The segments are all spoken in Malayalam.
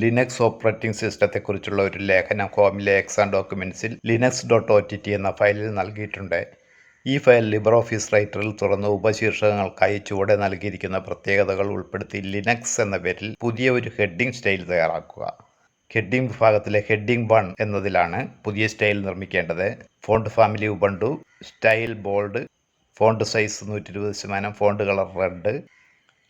ലിനക്സ് ഓപ്പറേറ്റിംഗ് സിസ്റ്റത്തെക്കുറിച്ചുള്ള ഒരു ലേഖനം ഹോമിലെ എക്സാം ഡോക്യുമെൻറ്റ്സിൽ linux.ott എന്ന ഫയലിൽ നൽകിയിട്ടുണ്ട്. ഈ ഫയൽ ലിബ്രെഓഫീസ് റൈറ്ററിൽ തുറന്ന് ഉപശീർഷകങ്ങൾക്കായി ചുവടെ നൽകിയിരിക്കുന്ന പ്രത്യേകതകൾ ഉൾപ്പെടുത്തി ലിനക്സ് എന്ന പേരിൽ പുതിയ ഒരു ഹെഡിംഗ് സ്റ്റൈൽ തയ്യാറാക്കുക. ഹെഡിംഗ് വിഭാഗത്തിലെ ഹെഡിംഗ് 1 എന്നതിലാണ് പുതിയ സ്റ്റൈൽ നിർമ്മിക്കേണ്ടത്. Font family Ubuntu, style bold, font size 120%, font colour red.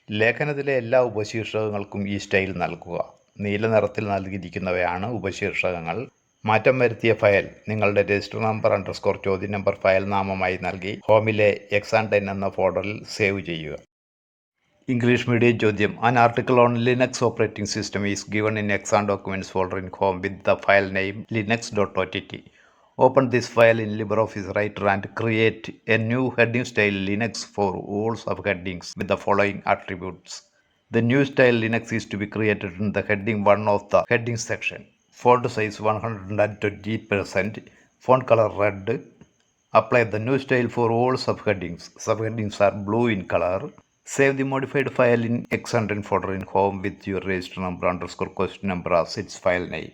ലേഖനത്തിലെ എല്ലാ ഉപശീർഷകങ്ങൾക്കും ഈ സ്റ്റൈൽ നൽകുക. നീല നിറത്തിൽ നൽകിയിരിക്കുന്നവയാണ് ഉപശീർഷകങ്ങൾ. മാറ്റം വരുത്തിയ ഫയൽ നിങ്ങളുടെ രജിസ്റ്റർ നമ്പർ ചോദ്യം നമ്പർ ഫയൽ നാമമായി നൽകി ഹോമിലെ exam10 എന്ന ഫോൾഡറിൽ സേവ് ചെയ്യുക. ഇംഗ്ലീഷ് മീഡിയം ചോദ്യം. An article on Linux operating system is given in exam documents folder in home with the file name linux.ott. Open this file in LibreOffice Writer and create a new heading style Linux for all subheadings with the following attributes. The new style Linux is to be created in the heading 1 of the heading section. Font size 120%, font color red. Apply the new style for all subheadings. Subheadings are blue in color. Save the modified file in exam10 folder in home with your register number question number as its file name.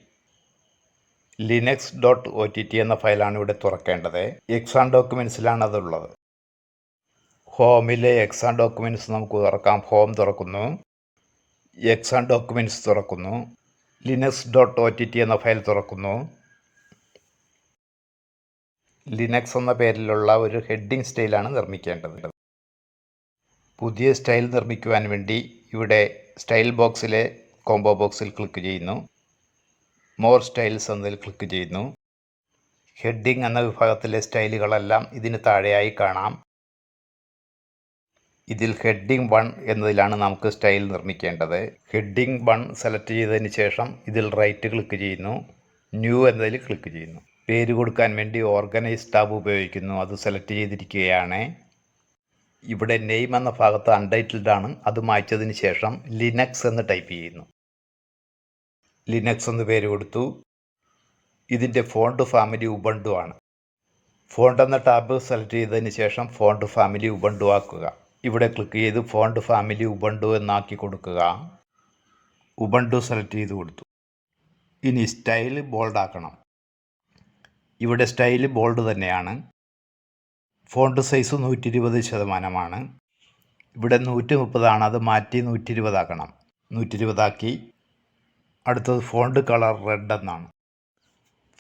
linux.ott എന്ന ഫയലാണ് ഇവിടെ തുറക്കേണ്ടത്. എക്സാം ഡോക്യുമെൻറ്റ്സിലാണ് അതുള്ളത്. ഹോമിലെ എക്സാം ഡോക്യുമെൻറ്റ്സ് നമുക്ക് തുറക്കാം. ഹോം തുറക്കുന്നു, എക്സാം ഡോക്യുമെൻറ്റ്സ് തുറക്കുന്നു, linux.ott എന്ന ഫയൽ തുറക്കുന്നു. ലിനക്സ് എന്ന പേരിലുള്ള ഒരു ഹെഡിംഗ് സ്റ്റൈലാണ് നിർമ്മിക്കേണ്ടത്. പുതിയ സ്റ്റൈൽ നിർമ്മിക്കുവാൻ വേണ്ടി ഇവിടെ സ്റ്റൈൽ ബോക്സിലെ കോംബോ ബോക്സിൽ ക്ലിക്ക് ചെയ്യുന്നു. മോർ സ്റ്റൈൽസ് എന്നതിൽ ക്ലിക്ക് ചെയ്യുന്നു. ഹെഡിംഗ് എന്ന വിഭാഗത്തിലെ സ്റ്റൈലുകളെല്ലാം ഇതിന് താഴെയായി കാണാം. ഇതിൽ ഹെഡിംഗ് 1 എന്നതിലാണ് നമുക്ക് സ്റ്റൈൽ നിർമ്മിക്കേണ്ടത്. ഹെഡിംഗ് 1 സെലക്ട് ചെയ്തതിന് ശേഷം ഇതിൽ റൈറ്റ് ക്ലിക്ക് ചെയ്യുന്നു. ന്യൂ എന്നതിൽ ക്ലിക്ക് ചെയ്യുന്നു. പേര് കൊടുക്കാൻ വേണ്ടി ഓർഗനൈസ് ടാബ് ഉപയോഗിക്കുന്നു. അത് സെലക്ട് ചെയ്തിരിക്കുകയാണ്. ഇവിടെ നെയിം എന്ന ഭാഗത്ത് അൺടൈറ്റിൽഡ് ആണ്. അത് മായ്ച്ചതിന് ശേഷം ലിനക്സ് എന്ന് ടൈപ്പ് ചെയ്യുന്നു. ലിനക്സ് എന്ന് പേര് കൊടുത്തു. ഇതിൻ്റെ ഫോണ്ട് ഫാമിലി ഉബുണ്ടു ആണ്. ഫോണ്ട് എന്ന ടാബ് സെലക്ട് ചെയ്തതിന് ശേഷം ഫോണ്ട് ഫാമിലി ഉബുണ്ടു ആക്കുക. ഇവിടെ ക്ലിക്ക് ചെയ്ത് ഫോണ്ട് ഫാമിലി ഉബുണ്ടു എന്നാക്കി കൊടുക്കുക. ഉബുണ്ടു സെലക്ട് ചെയ്ത് കൊടുത്തു. ഇനി സ്റ്റൈൽ ബോൾഡ് ആക്കണം. ഇവിടെ സ്റ്റൈൽ ബോൾഡ് തന്നെയാണ്. ഫോണ്ട് സൈസ് 120% ഇവിടെ 130 അത് മാറ്റി 120 ആക്കണം. 120 ആക്കി. അടുത്തത് ഫോണ്ട് കളർ റെഡ് എന്നാണ്.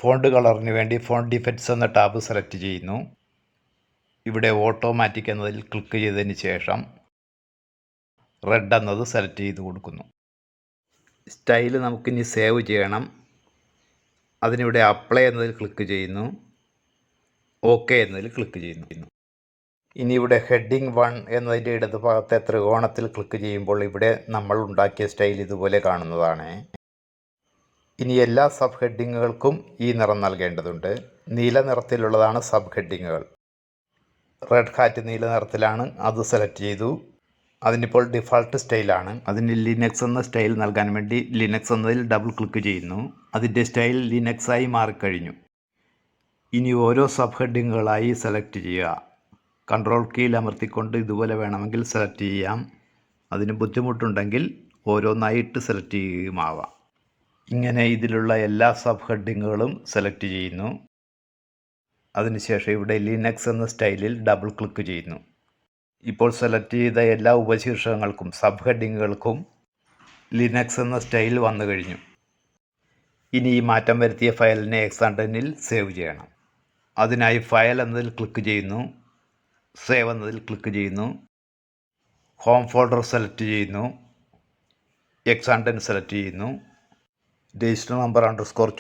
ഫോണ്ട് കളറിന് വേണ്ടി ഫോണ്ട് ഇഫക്ട്സ് എന്ന ടാബ് സെലക്ട് ചെയ്യുന്നു. ഇവിടെ ഓട്ടോമാറ്റിക് എന്നതിൽ ക്ലിക്ക് ചെയ്തതിന് ശേഷം റെഡ് എന്നത് സെലക്ട് ചെയ്ത് കൊടുക്കുന്നു. സ്റ്റൈൽ നമുക്കിനി സേവ് ചെയ്യണം. അതിനിവിടെ അപ്ലൈ എന്നതിൽ ക്ലിക്ക് ചെയ്യുന്നു. ഓക്കെ എന്നതിൽ ക്ലിക്ക് ചെയ്യുന്നു. ഇനി ഇവിടെ ഹെഡിംഗ് 1 എന്നതിൻ്റെ ഇടതുഭാഗത്തെ ത്രികോണത്തിൽ ക്ലിക്ക് ചെയ്യുമ്പോൾ ഇവിടെ നമ്മൾ ഉണ്ടാക്കിയ സ്റ്റൈൽ ഇതുപോലെ കാണുന്നതാണ്. ഇനി എല്ലാ സബ് ഹെഡിങ്ങുകൾക്കും ഈ നിറം നൽകേണ്ടതുണ്ട്. നീല നിറത്തിലുള്ളതാണ് സബ് ഹെഡിങ്ങുകൾ. റെഡ് ഹാറ്റ് നീല നിറത്തിലാണ്. അത് സെലക്ട് ചെയ്തു. അതിനിപ്പോൾ ഡിഫാൾട്ട് സ്റ്റൈലാണ്. അതിന് ലിനക്സ് എന്ന സ്റ്റൈൽ നൽകാൻ വേണ്ടി ലിനക്സ് എന്നതിൽ ഡബിൾ ക്ലിക്ക് ചെയ്യുന്നു. അതിൻ്റെ സ്റ്റൈൽ ലിനക്സായി മാറിക്കഴിഞ്ഞു. ഇനി ഓരോ സബ് ഹെഡിങ്ങുകളായി സെലക്ട് ചെയ്യുക. കൺട്രോൾ കീയിൽ അമർത്തിക്കൊണ്ട് ഇതുപോലെ വേണമെങ്കിൽ സെലക്ട് ചെയ്യാം. അതിന് ബുദ്ധിമുട്ടുണ്ടെങ്കിൽ ഓരോന്നായിട്ട് സെലക്ട് ചെയ്യുകയുമാവാം. ഇങ്ങനെ ഇതിലുള്ള എല്ലാ സബ് ഹെഡിങ്ങുകളും സെലക്ട് ചെയ്യുന്നു. അതിനുശേഷം ഇവിടെ ലിനക്സ് എന്ന സ്റ്റൈലിൽ ഡബിൾ ക്ലിക്ക് ചെയ്യുന്നു. ഇപ്പോൾ സെലക്ട് ചെയ്ത എല്ലാ ഉപശീർഷകങ്ങൾക്കും സബ് ഹെഡിങ്ങുകൾക്കും ലിനക്സ് എന്ന സ്റ്റൈൽ വന്നു കഴിഞ്ഞു. ഇനി ഈ മാറ്റം വരുത്തിയ ഫയലിനെ exam10ൽ സേവ് ചെയ്യണം. അതിനായി ഫയൽ എന്നതിൽ ക്ലിക്ക് ചെയ്യുന്നു. സേവ് എന്നതിൽ ക്ലിക്ക് ചെയ്യുന്നു. ഹോം ഫോൾഡർ സെലക്ട് ചെയ്യുന്നു. exam10 സെലക്ട് ചെയ്യുന്നു. രജിസ്റ്റർ നമ്പർ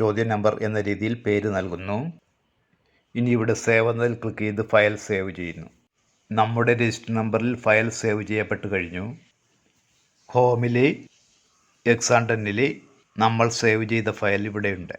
ചോദ്യം നമ്പർ എന്ന രീതിയിൽ പേര് നൽകുന്നു. ഇനി ഇവിടെ സേവ് എന്നതിൽ ക്ലിക്ക് ചെയ്ത് ഫയൽ സേവ് ചെയ്യുന്നു. നമ്മുടെ രജിസ്റ്റർ നമ്പറിൽ ഫയൽ സേവ് ചെയ്യപ്പെട്ട് കഴിഞ്ഞു. ഹോമിലെ exam10ൽ നമ്മൾ സേവ് ചെയ്ത ഫയൽ ഇവിടെയുണ്ട്.